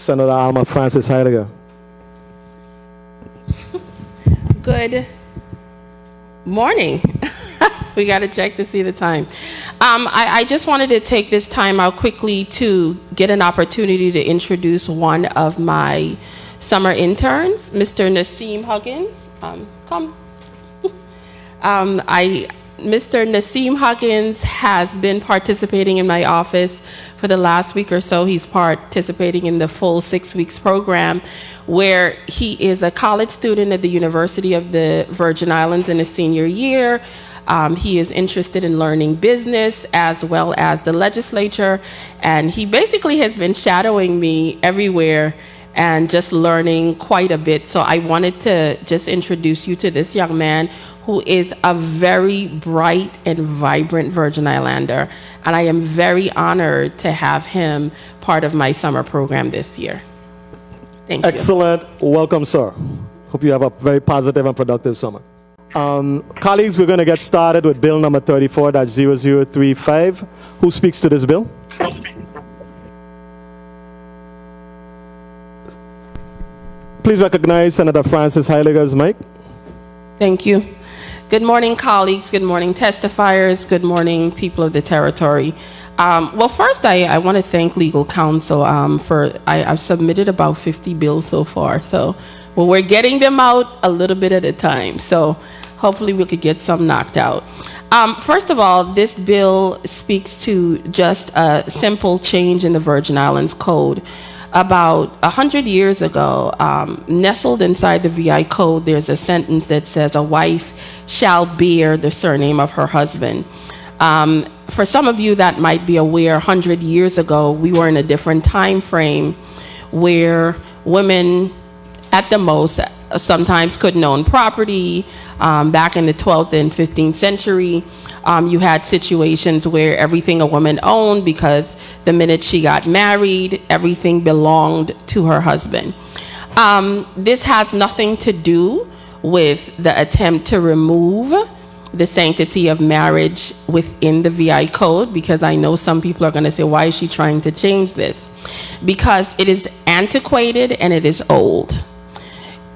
Senator Alma Francis Heyliger. Good morning. We got to check to see the time. I just wanted to take this time out quickly to get an opportunity to introduce one of my summer interns, Mr. Naseem Huggins. Come. Mr. Naseem Huggins has been participating in my office for the last week or so. He's participating in the full 6 weeks program, where he is a college student at the University of the Virgin Islands in his senior year. He is interested in learning business as well as the legislature, and he basically has been shadowing me everywhere and just learning quite a bit. So I wanted to just introduce you to this young man who is a very bright and vibrant Virgin Islander, and I am very honored to have him part of my summer program this year. Thank you. Excellent. Welcome, sir. Hope you have a very positive and productive summer. Colleagues, we're going to get started with bill number 34-0035. Who speaks to this bill? Please recognize Senator Francis Heiliger's mic. Thank you. Good morning, colleagues. Good morning, testifiers. Good morning, people of the territory. Well, first, I want to thank legal counsel I've submitted about 50 bills so far. So we're getting them out a little bit at a time. So hopefully we could get some knocked out. First of all, this bill speaks to just a simple change in the Virgin Islands Code. About 100 years ago, nestled inside the VI Code, there's a sentence that says, "A wife shall bear the surname of her husband." For some of you that might be aware, 100 years ago, we were in a different time frame where women, at the most, sometimes couldn't own property. Back in the 12th and 15th century, you had situations where everything a woman owned, because the minute she got married, everything belonged to her husband. This has nothing to do with the attempt to remove the sanctity of marriage within the VI Code, because I know some people are going to say, why is she trying to change this? Because it is antiquated and it is old.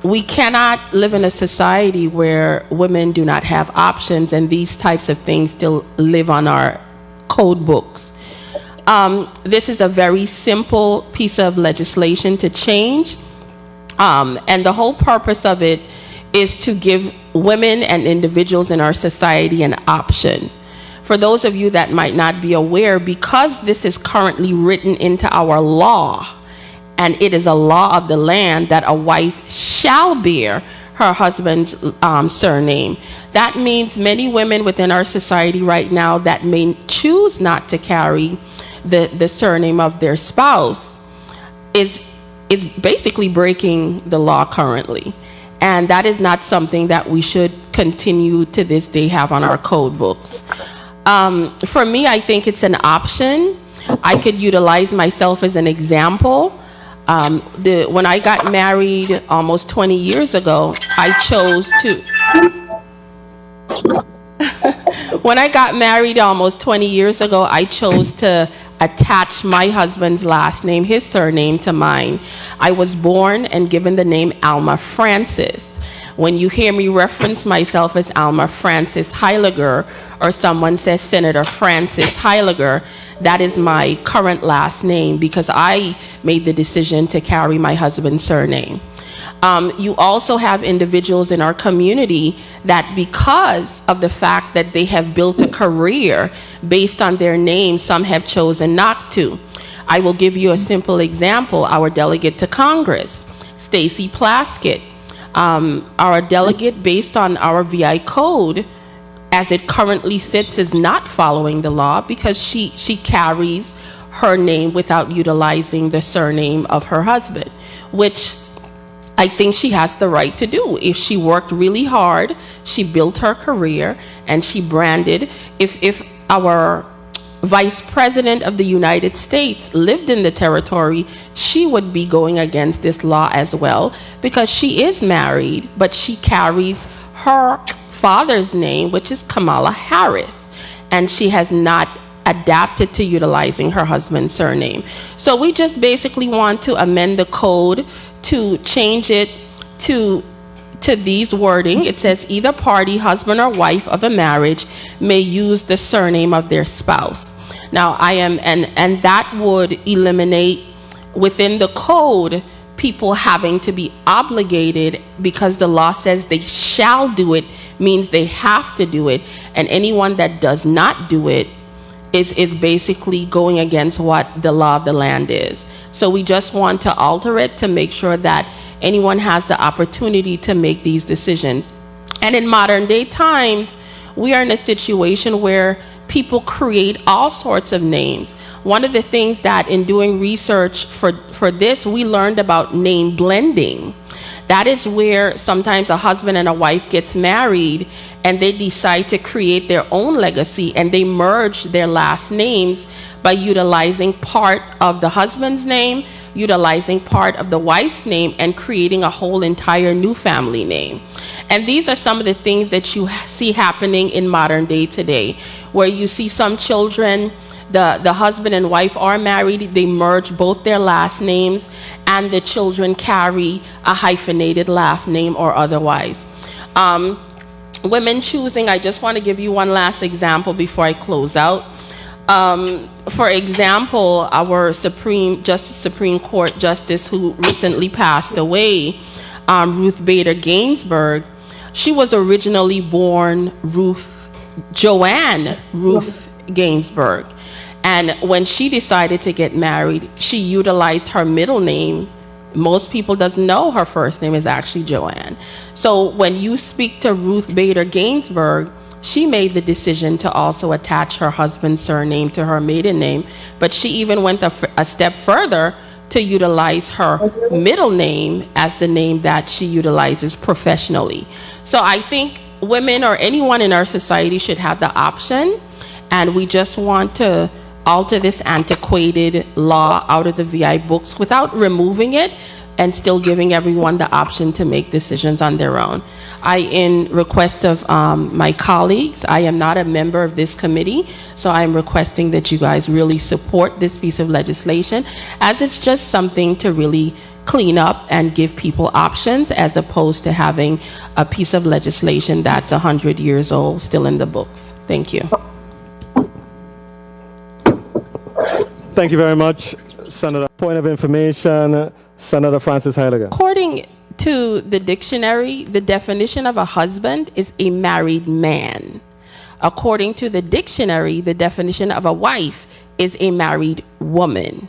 We cannot live in a society where women do not have options and these types of things still live on our code books. This is a very simple piece of legislation to change, and the whole purpose of it is to give women and individuals in our society an option. For those of you that might not be aware, because this is currently written into our law, and it is a law of the land that a wife shall bear her husband's surname. That means many women within our society right now that may choose not to carry the surname of their spouse is basically breaking the law currently. And that is not something that we should continue to this day have on our code books. For me, I think it's an option. I could utilize myself as an example. When I got married almost 20 years ago, I chose to attach my husband's last name, his surname, to mine. I was born and given the name Alma Francis. When you hear me reference myself as Alma Francis Heiliger, or someone says Senator Francis Heiliger, that is my current last name because I made the decision to carry my husband's surname. You also have individuals in our community that, because of the fact that they have built a career based on their name, some have chosen not to. I will give you a simple example. Our delegate to Congress, Stacy Plaskett, our delegate based on our VI Code, as it currently sits, is not following the law because she carries her name without utilizing the surname of her husband, which I think she has the right to do. If she worked really hard, she built her career, and she branded. If our Vice President of the United States lived in the territory, she would be going against this law as well, because she is married, but she carries her father's name, which is Kamala Harris, and she has not adapted to utilizing her husband's surname. So we just basically want to amend the code to change it to these wording. It says either party, husband or wife of a marriage, may use the surname of their spouse. Now and that would eliminate within the code people having to be obligated, because the law says they shall do it, means they have to do it, and anyone that does not do it is basically going against what the law of the land is. So we just want to alter it to make sure that anyone has the opportunity to make these decisions. And in modern day times, we are in a situation where people create all sorts of names. One of the things that in doing research for this, we learned about name blending. That is where sometimes a husband and a wife gets married and they decide to create their own legacy, and they merge their last names by utilizing part of the husband's name, utilizing part of the wife's name, and creating a whole entire new family name. And these are some of the things that you see happening in modern day today, where you see some children, the husband and wife are married, they merge both their last names, and the children carry a hyphenated last name or otherwise. Women choosing, I just want to give you one last example before I close out. For example, our Supreme Court Justice who recently passed away, Ruth Bader Ginsburg, she was originally born Joanne Ruth Ginsburg. And when she decided to get married, she utilized her middle name. Most people doesn't know her first name is actually Joanne. So when you speak to Ruth Bader Ginsburg, she made the decision to also attach her husband's surname to her maiden name, but she even went a step further to utilize her middle name as the name that she utilizes professionally. So I think women or anyone in our society should have the option, and we just want to alter this antiquated law out of the VI books without removing it, and still giving everyone the option to make decisions on their own. In request of my colleagues, I am not a member of this committee, so I'm requesting that you guys really support this piece of legislation, as it's just something to really clean up and give people options, as opposed to having a piece of legislation that's 100 years old still in the books. Thank you. Thank you very much, Senator. Point of information, Senator Francis Heiliger. According to the dictionary, the definition of a husband is a married man. According to the dictionary, the definition of a wife is a married woman.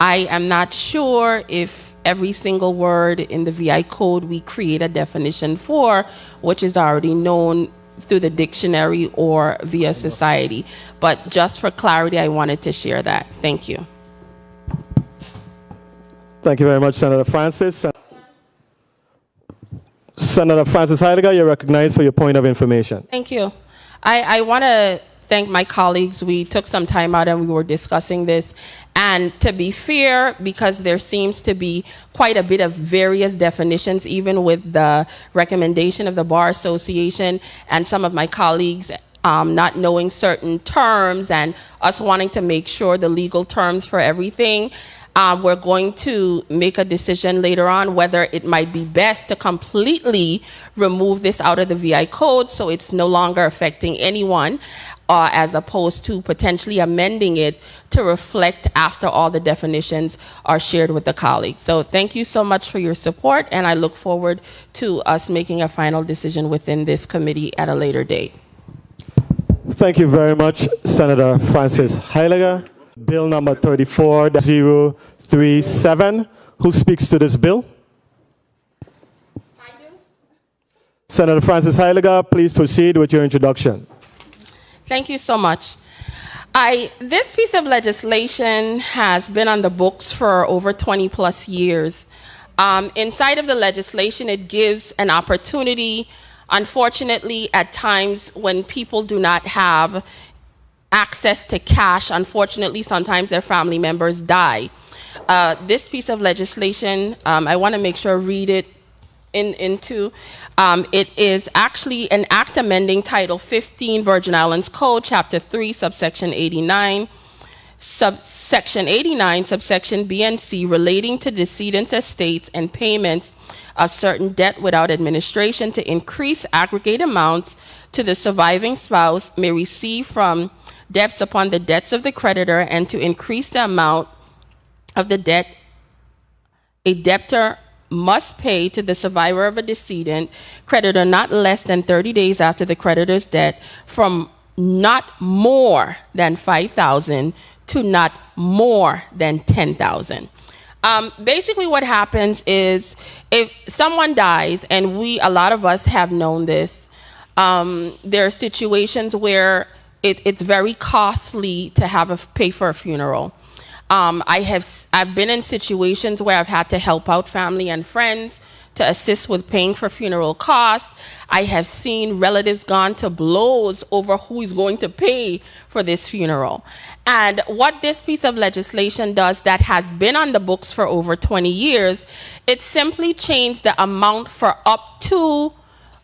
I am not sure if every single word in the VI code we create a definition for, which is already known through the dictionary or via society. But just for clarity, I wanted to share that. Thank you. Thank you very much, Senator Francis. Senator Francis Heiliger, you're recognized for your point of information. Thank you. I want to thank my colleagues. We took some time out and we were discussing this. And to be fair, because there seems to be quite a bit of various definitions, even with the recommendation of the Bar Association and some of my colleagues not knowing certain terms and us wanting to make sure the legal terms for everything, we're going to make a decision later on whether it might be best to completely remove this out of the VI code so it's no longer affecting anyone, as opposed to potentially amending it to reflect after all the definitions are shared with the colleagues. So thank you so much for your support, and I look forward to us making a final decision within this committee at a later date. Thank you very much, Senator Francis Heiliger. Bill number 34-037. Who speaks to this bill? I do. Senator Francis Heiliger, please proceed with your introduction. Thank you so much. This piece of legislation has been on the books for over 20 plus years. Inside of the legislation, it gives an opportunity, unfortunately, at times when people do not have access to cash, unfortunately, sometimes their family members die. This piece of legislation, I want to make sure I read it into. It is actually an act amending Title 15 Virgin Islands Code, Chapter 3, subsection 89. Subsection 89, subsection B and C, relating to decedent's estates and payments of certain debt without administration to increase aggregate amounts to the surviving spouse may receive from debts upon the debts of the creditor, and to increase the amount of the debt a debtor must pay to the survivor of a decedent creditor not less than 30 days after the creditor's death, from not more than 5,000 to not more than 10,000. Basically what happens is, if someone dies, and a lot of us have known this, there are situations where it's very costly to pay for a funeral. I've been in situations where I've had to help out family and friends to assist with paying for funeral costs. I have seen relatives gone to blows over who is going to pay for this funeral. And what this piece of legislation does, that has been on the books for over 20 years, it simply changed the amount for up to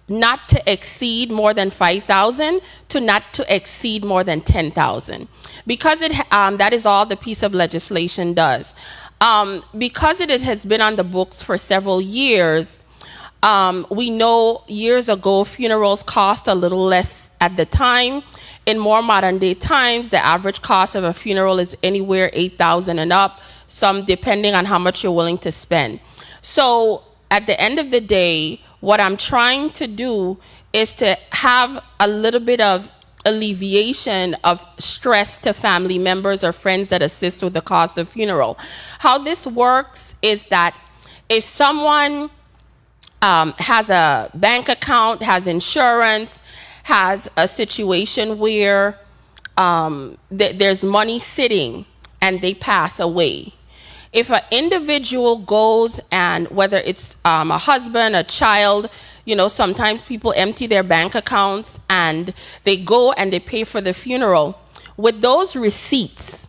not to exceed more than 5,000 to not to exceed more than 10,000. Because that is all the piece of legislation does. Because it has been on the books for several years, we know years ago funerals cost a little less at the time. In more modern day times, the average cost of a funeral is anywhere 8,000 and up, some depending on how much you're willing to spend. So at the end of the day, what I'm trying to do is to have a little bit of alleviation of stress to family members or friends that assist with the cost of funeral. How this works is that if someone has a bank account, has insurance, has a situation where there's money sitting and they pass away, if an individual goes, and whether it's a husband, a child, sometimes people empty their bank accounts and they go and they pay for the funeral. With those receipts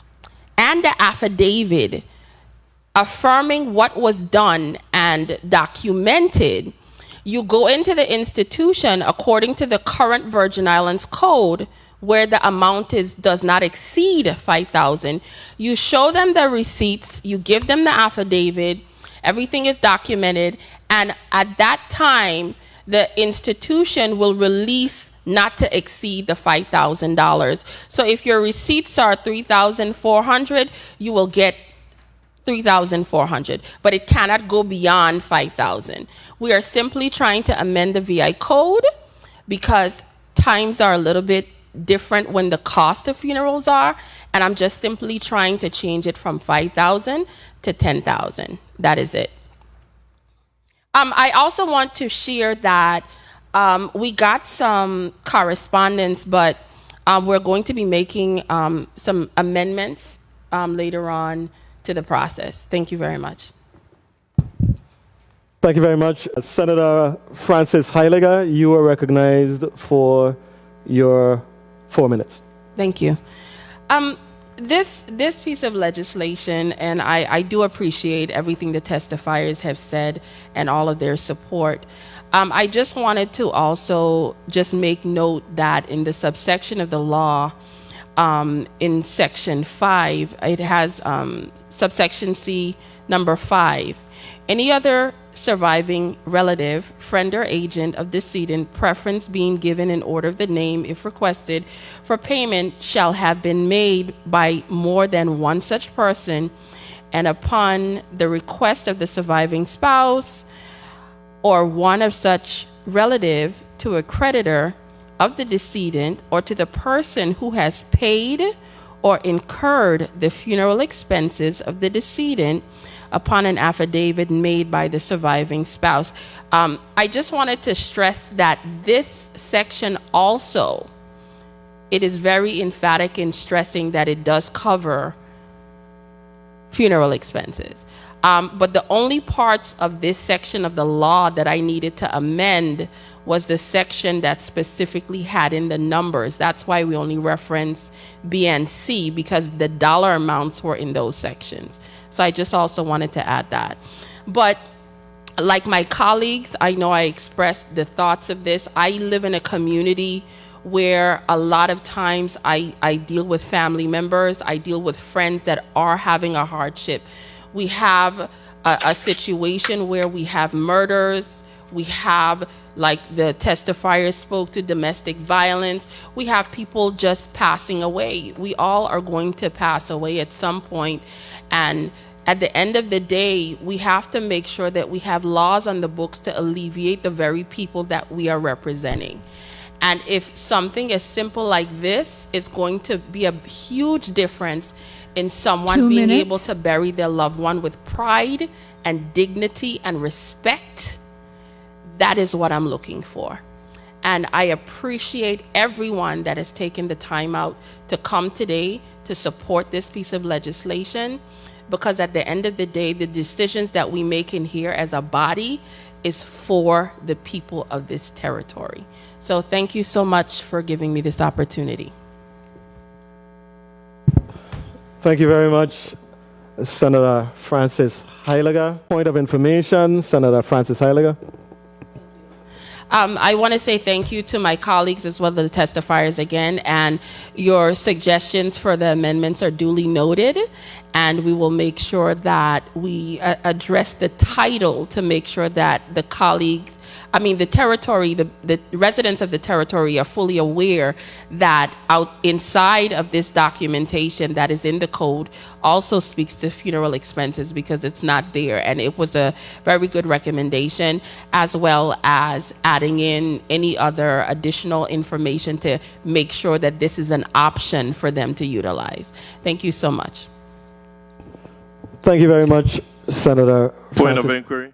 and the affidavit affirming what was done and documented, you go into the institution according to the current Virgin Islands Code, where the amount does not exceed 5,000. You show them the receipts, you give them the affidavit, everything is documented, and at that time, the institution will release not to exceed the $5,000. So if your receipts are $3,400, you will get $3,400, but it cannot go beyond $5,000. We are simply trying to amend the VI code because times are a little bit different when the cost of funerals are, and I'm just simply trying to change it from 5,000 to 10,000. That is it. I also want to share that we got some correspondence, but we're going to be making some amendments later on to the process. Thank you very much. Thank you very much. Senator Francis Heiliger, you are recognized for your 4 minutes. Thank you. This piece of legislation, and I do appreciate everything the testifiers have said and all of their support. I just wanted to also just make note that in the subsection of the law, in section 5, it has subsection C number 5. Any other surviving relative, friend, or agent of decedent, preference being given in order of the name, if requested, for payment shall have been made by more than one such person, and upon the request of the surviving spouse or one of such relative to a creditor of the decedent or to the person who has paid or incurred the funeral expenses of the decedent upon an affidavit made by the surviving spouse. I just wanted to stress that this section also, it is very emphatic in stressing that it does cover funeral expenses. But the only parts of this section of the law that I needed to amend was the section that specifically had in the numbers. That's why we only reference B and C, because the dollar amounts were in those sections. So I just also wanted to add that. But like my colleagues, I know I expressed the thoughts of this. I live in a community where a lot of times I deal with family members, I deal with friends that are having a hardship. We have a situation where we have murders, we have, like the testifiers spoke to, domestic violence. We have people just passing away. We all are going to pass away at some point, and at the end of the day, we have to make sure that we have laws on the books to alleviate the very people that we are representing. And if something as simple like this is going to be a huge difference in someone being able to bury their loved one with pride and dignity and respect, that is what I'm looking for. And I appreciate everyone that has taken the time out to come today to support this piece of legislation, because at the end of the day, the decisions that we make in here as a body is for the people of this territory. So thank you so much for giving me this opportunity. Thank you very much, Senator Francis Heiliger. Point of information, Senator Francis Heiliger. I want to say thank you to my colleagues as well as the testifiers again, and your suggestions for the amendments are duly noted, and we will make sure that we address the title to make sure that the colleagues, the territory, the residents of the territory are fully aware that out inside of this documentation that is in the code also speaks to funeral expenses, because it's not there. And it was a very good recommendation, as well as adding in any other additional information to make sure that this is an option for them to utilize. Thank you so much. Thank you very much, Senator Point Francis. of inquiry.